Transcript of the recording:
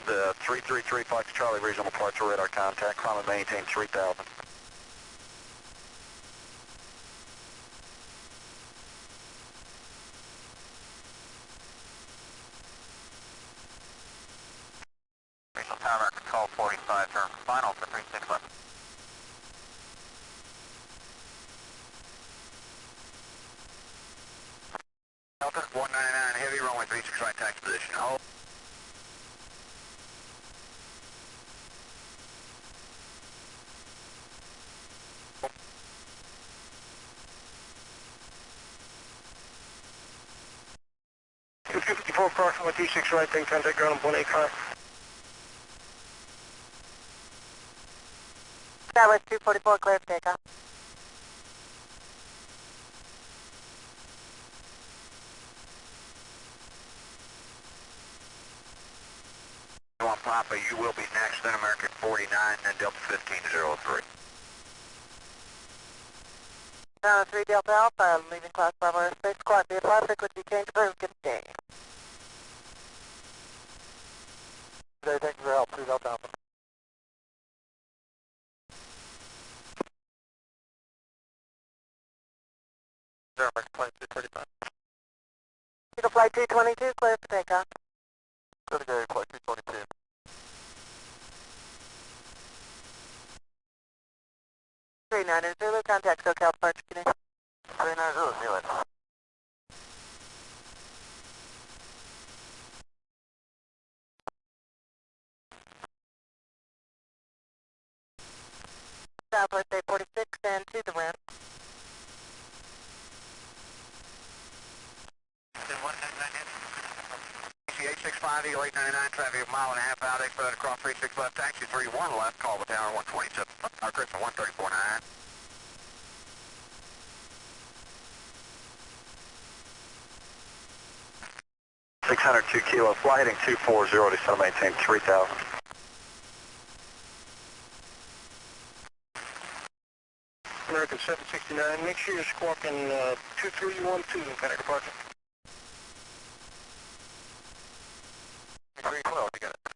333 Fox Charlie, regional departure radar contact, climb and maintain 3000. Regional tower control 45, turn final for 361. Delta 199 heavy, runway 36 right, taxi position, hold. Two 254 approximately T6 right, then contact ground on 185. Southwest 244, clear for takeoff. On Papa, you will be next, then American 49, then Delta 1503. 3 Delta Alpha, leaving class Bravo airspace, squad VFR, frequency change approved, good day. Today, thank you for your help, 3 Delta Alpha. Zero, American flight 235. Eagle flight 222, clear for takeoff. Good to go, flight 222. Zulu, contact SoCal departure, good day. 390, Zulu. Southwest 846 and to the wind. 865, Eagle 899, traffic a mile and a half out, expedite across 36 left, taxi 31 left, call the tower 127, our Christian 134.9. $602 kilo, fly heading 240 to sun maintain 3000. American 769, make sure you're squawking 2312 in Panic departure. 312, you got it.